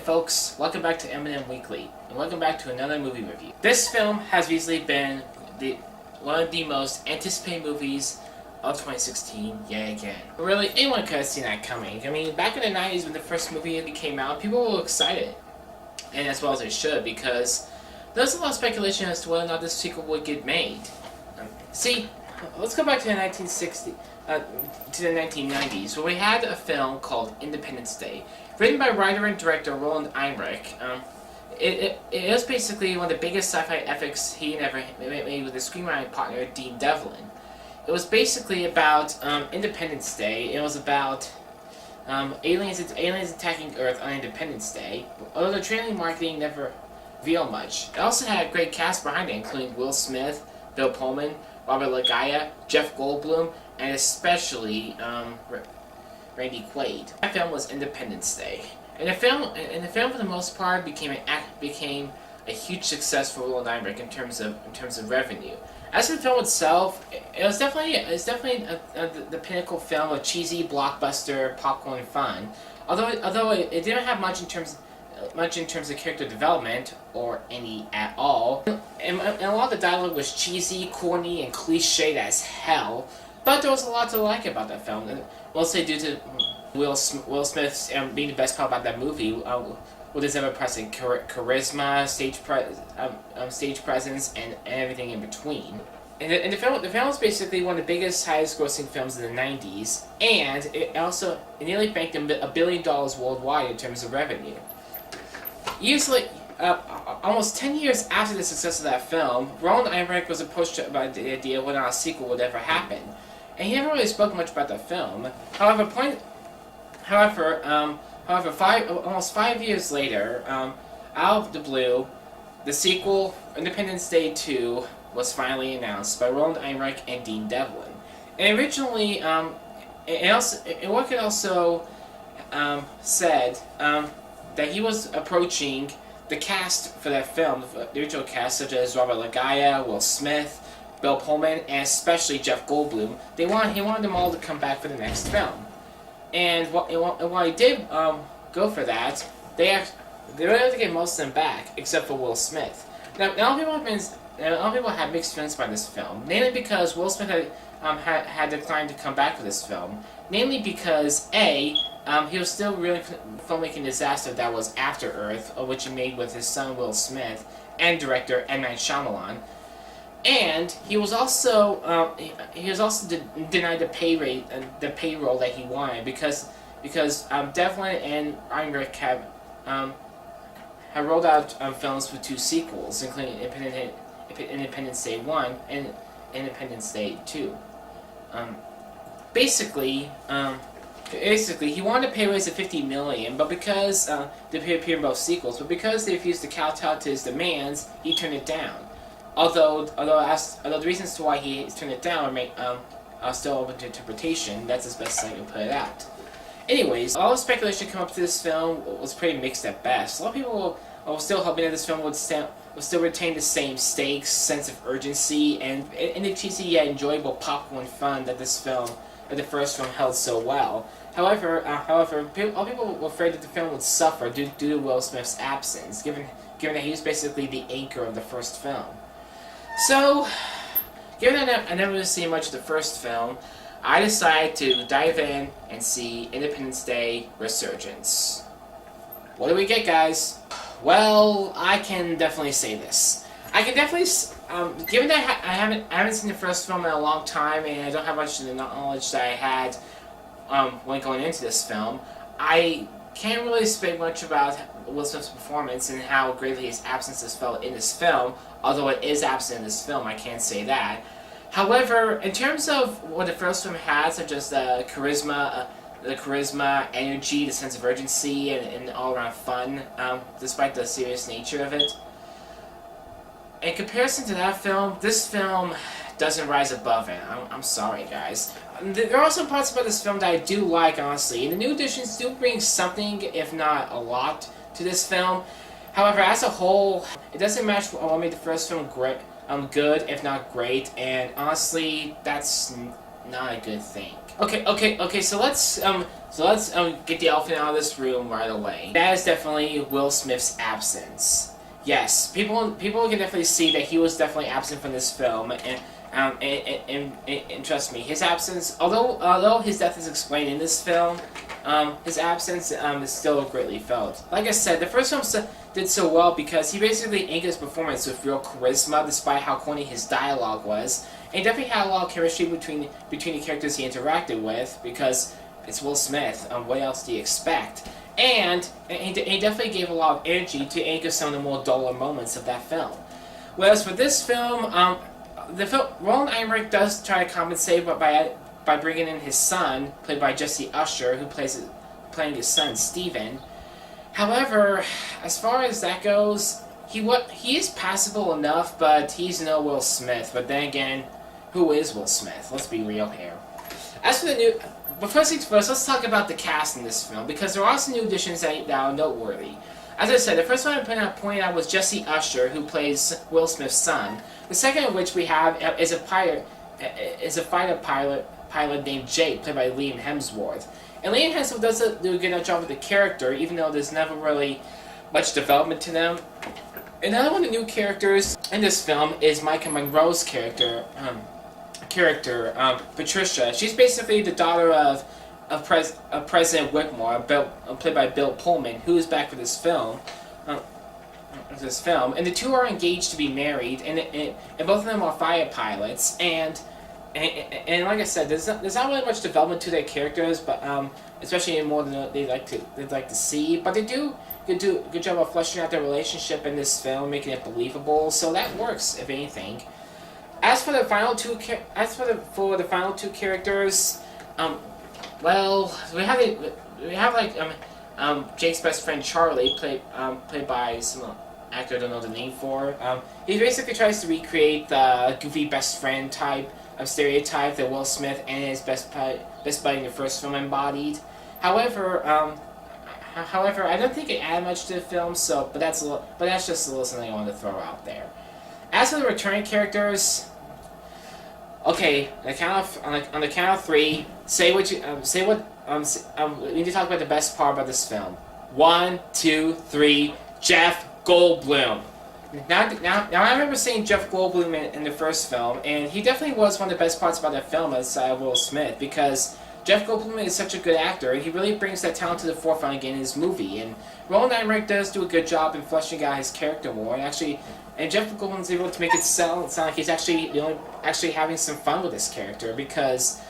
folks, welcome back to M&M Weekly, and welcome back to another movie review. This film has easily been one of the most anticipated movies of 2016, yet again. Really, anyone could have seen that coming. I mean, back in the 90s when the first movie came out, people were excited, and as well as they should, because there was a lot of speculation as to whether or not this sequel would get made. See, let's go back to the 1990s, where we had a film called Independence Day, written by writer and director Roland Emmerich. It was basically one of the biggest sci-fi epics he ever made with his screenwriting partner Dean Devlin. It was basically about Independence Day. It was about aliens attacking Earth on Independence Day, although the trailer marketing never revealed much. It also had a great cast behind it, including Will Smith, Bill Pullman, Robert Lagaya, Jeff Goldblum, and especially Randy Quaid. That film was Independence Day, and the film for the most part became a huge success for Roland Emmerich in terms of revenue. As for the film itself, it was definitely the pinnacle film of cheesy blockbuster popcorn fun. Although it didn't have much in terms of character development, or any at all, and a lot of the dialogue was cheesy, corny, and cliched as hell. But there was a lot to like about that film, mostly due to Will Smith being the best part about that movie, with his ever-present charisma, stage presence, and everything in between. And the film was basically one of the biggest, highest-grossing films in the 90s, and it nearly banked $1 billion worldwide in terms of revenue. Almost 10 years after the success of that film, Roland Emmerich was approached about the idea whether or not a sequel would ever happen, and he never really spoke much about the film. However, almost 5 years later, out of the blue, the sequel, Independence Day 2, was finally announced by Roland Emmerich and Dean Devlin. And originally, it also said that he was approaching the cast for that film, the original cast, such as Robert Lagaya, Will Smith, Bill Pullman, and especially Jeff Goldblum. He wanted them all to come back for the next film. And while he did go for that, they were able to get most of them back, except for Will Smith. Now, a lot of people had mixed feelings about this film, mainly because Will Smith had declined to come back for this film. Namely because he was still really filmmaking disaster that was After Earth, which he made with his son Will Smith and director M. Night Shyamalan. And he was also denied the payroll that he wanted because Devlin and Emmerich have rolled out films with 2 sequels, including Independence Day 1 and Independence Day 2. Basically, he wanted a pay raise of $50 million, but because they appear in both sequels, but because they refused to kowtow to his demands, he turned it down. Although the reasons to why he turned it down are still open to interpretation, that's as best as I can put it out. Anyways, all the speculation come up to this film was pretty mixed at best. A lot of people were still hoping that this film would still retain the same stakes, sense of urgency, and the cheesy yet enjoyable popcorn fun that the first film held so well. However, all people were afraid that the film would suffer due to Will Smith's absence, given that he was basically the anchor of the first film. So, given that I never really seen much of the first film, I decided to dive in and see Independence Day Resurgence. What do we get, guys? Well, I can definitely say this. I can definitely, given that I haven't seen the first film in a long time, and I don't have much of the knowledge that I had when going into this film, I can't really speak much about Will Smith's performance and how greatly his absence is felt in this film. Although it is absent in this film, I can't say that. However, in terms of what the first film had, such as the charisma, energy, the sense of urgency, and all-around fun, despite the serious nature of it, in comparison to that film, this film doesn't rise above it. I'm sorry, guys. There are some parts about this film that I do like, honestly, and the new additions do bring something, if not a lot, to this film. However, as a whole, it doesn't match what made the first film good, if not great, and honestly, that's not a good thing. Okay. So let's get the elephant out of this room right away. That is definitely Will Smith's absence. Yes, people can definitely see that he was definitely absent from this film, and trust me, his absence, although his death is explained in this film, his absence is still greatly felt. Like I said, the first film did so well because he basically anchored his performance with real charisma, despite how corny his dialogue was. And he definitely had a lot of chemistry between the characters he interacted with, because it's Will Smith. What else do you expect? And he definitely gave a lot of energy to anchor some of the more duller moments of that film. Whereas for this film, Roland Emmerich does try to compensate by bringing in his son, played by Jesse Usher, who playing his son Steven. However, as far as that goes, he is passable enough, but he's no Will Smith. But then again, who is Will Smith? Let's be real here. As for the new... But first things first, let's talk about the cast in this film, because there are some new additions that are noteworthy. As I said, the first one I pointed out was Jesse Usher, who plays Will Smith's son. The second of which we have is a fighter pilot named Jake, played by Liam Hemsworth. And Liam Hemsworth does do a good job with the character, even though there's never really much development to them. Another one of the new characters in this film is Micah Monroe's character, Patricia. She's basically the daughter of President Whitmore, played by Bill Pullman, who is back for this film. And the two are engaged to be married, and both of them are fighter pilots. And like I said, there's not really much development to their characters, but especially more than they'd like to see. But they do a good job of fleshing out their relationship in this film, making it believable. So that works, if anything. As for the final two characters, well, we have Jake's best friend Charlie, played by some actor I don't know the name for. He basically tries to recreate the goofy best friend type of stereotype that Will Smith and his best buddy in the first film embodied. However, I don't think it added much to the film. But that's just a little something I wanted to throw out there. As for the returning characters, okay, on the count of three, we need to talk about the best part about this film. 1, 2, 3. Jeff Goldblum. Now I remember seeing Jeff Goldblum in the first film, and he definitely was one of the best parts about that film aside of Will Smith, because Jeff Goldblum is such a good actor, and he really brings that talent to the forefront again in his movie. And Roland Emmerich does do a good job in fleshing out his character more, and Jeff Goldblum's able to make it sound like he's actually having some fun with this character, because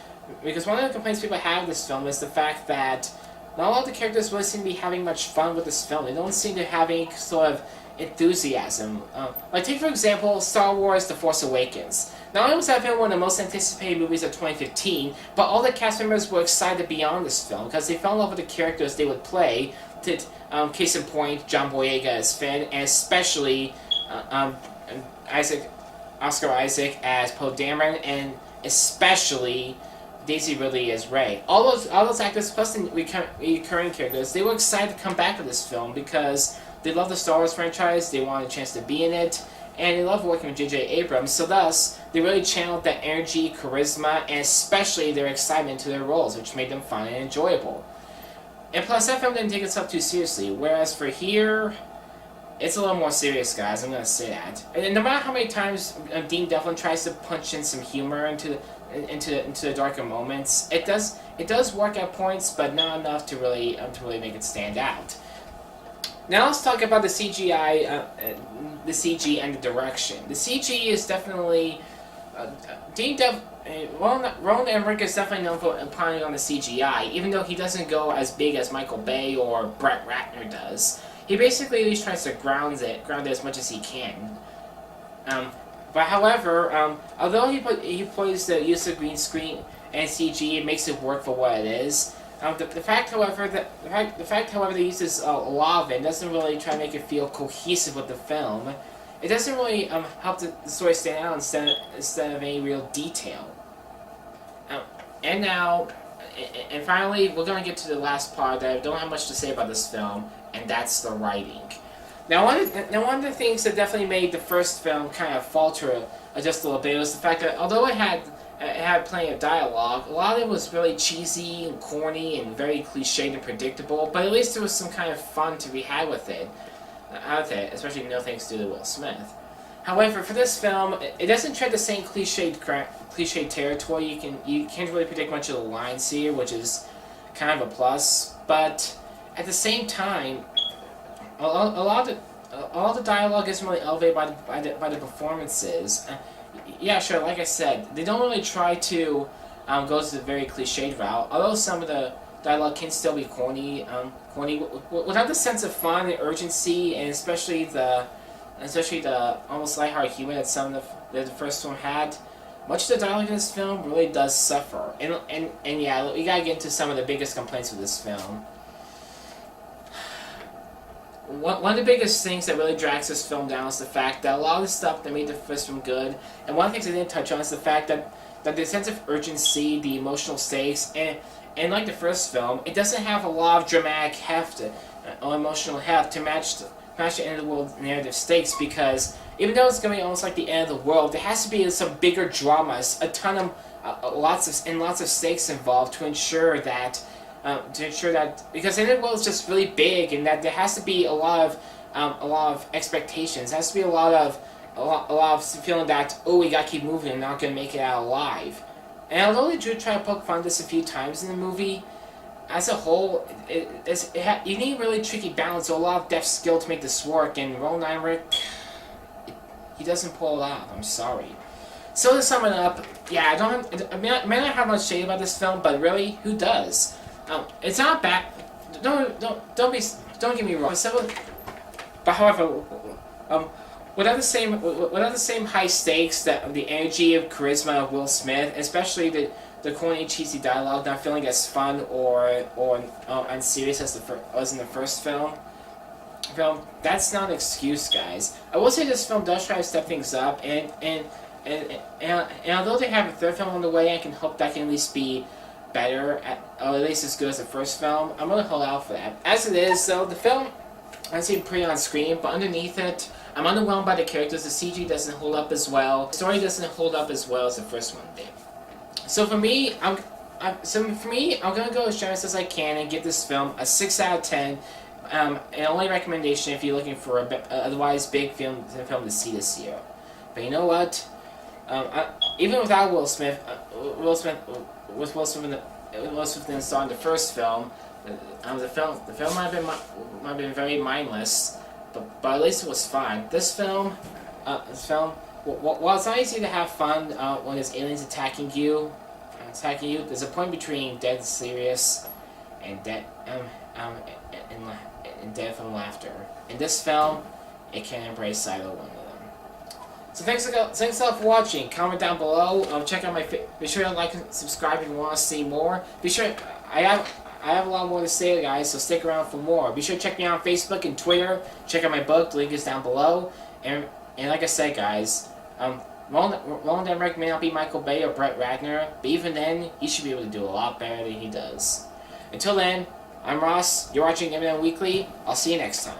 one of the complaints people have with this film is the fact that not all of the characters really seem to be having much fun with this film. They don't seem to have any sort of enthusiasm. Take for example Star Wars: The Force Awakens. Not only was that film one of the most anticipated movies of 2015, but all the cast members were excited beyond this film because they fell in love with the characters they would play. Case in point, John Boyega as Finn, and especially Oscar Isaac as Poe Dameron, and especially Daisy Ridley as Rey. All those actors, plus the recurring characters, they were excited to come back to this film because they love the Star Wars franchise, they wanted a chance to be in it, and they love working with J.J. Abrams, so thus, they really channeled that energy, charisma, and especially their excitement to their roles, which made them fun and enjoyable. And plus, that film didn't take itself too seriously, whereas for here, it's a little more serious, guys, I'm going to say that. And no matter how many times Dean Devlin tries to punch in some humor into the darker moments, it does work at points, but not enough to really make it stand out. Now let's talk about the CGI, the CG and the direction. The CG is definitely Roland Emmerich is definitely known for piling on the CGI, even though he doesn't go as big as Michael Bay or Brett Ratner does. He basically at least tries to ground it as much as he can. But however, although he plays the use of green screen and CG, it makes it work for what it is. The fact, however, that he uses a lot of it doesn't really try to make it feel cohesive with the film. It doesn't really help the story stand out instead of any real detail. And finally, we're going to get to the last part that I don't have much to say about this film, and that's the writing. Now, one of the things that definitely made the first film kind of falter just a little bit was the fact that although it had it had plenty of dialogue. A lot of it was really cheesy and corny and very cliched and predictable, but at least there was some kind of fun to be had with it, especially no thanks to Will Smith. However, for this film, it doesn't tread the same cliche territory. You can't really predict much of the lines here, which is kind of a plus. But at the same time, a lot of the dialogue isn't really elevated by the performances. Yeah, sure. Like I said, they don't really try to go to the very cliched route. Although some of the dialogue can still be corny, without the sense of fun and urgency, and especially the almost lighthearted humor that the first film had. Much of the dialogue in this film really does suffer, and yeah, we gotta get into some of the biggest complaints with this film. One of the biggest things that really drags this film down is the fact that a lot of the stuff that made the first film good, and one of the things I didn't touch on is the fact that the sense of urgency, the emotional stakes, and like the first film, it doesn't have a lot of dramatic heft or emotional heft to match the end of the world narrative stakes, because even though it's going to be almost like the end of the world, there has to be some bigger dramas, a ton of lots of stakes involved to ensure that because the end of the world is just really big, and that there has to be a lot of expectations. There has to be a lot of feeling that, oh, we gotta keep moving and not gonna make it out alive. And although they do try to poke fun at this a few times in the movie, as a whole, you need a really tricky balance, or a lot of deft skill to make this work, and Roland Emmerich, he doesn't pull it off. I'm sorry. So to sum it up, yeah, I may not have much to say about this film, but really, who does? It's not bad. Don't get me wrong. But however, without the same high stakes, the energy of charisma of Will Smith, especially the corny, cheesy dialogue, not feeling as fun or unserious as in the first film. That's not an excuse, guys. I will say this film does try to step things up, and although they have a third film on the way, I can hope that can at least be better, or at least as good as the first film. I'm gonna hold out for that. As it is, though, the film I see pretty on screen, but underneath it, I'm underwhelmed by the characters. The CG doesn't hold up as well. The story doesn't hold up as well as the first one did. So for me, I'm gonna go as generous as I can and give this film a 6 out of 10. An only recommendation if you're looking for a otherwise big film to see this year. But you know what? Even without Will Smith in starring the first film, the film might have been very mindless, but at least it was fun. This film, while it's not easy to have fun when there's aliens attacking you, there's a point between dead serious and dead from laughter. In this film, it can embrace either one of them. So thanks a lot for watching. Comment down below. Check out be sure to like and subscribe if you want to see more. Be sure I have a lot more to say, guys. So stick around for more. Be sure to check me out on Facebook and Twitter. Check out my book. The link is down below. And like I said, guys, Roland Emmerich may not be Michael Bay or Brett Ratner, but even then, he should be able to do a lot better than he does. Until then, I'm Ross. You're watching M&M Weekly. I'll see you next time.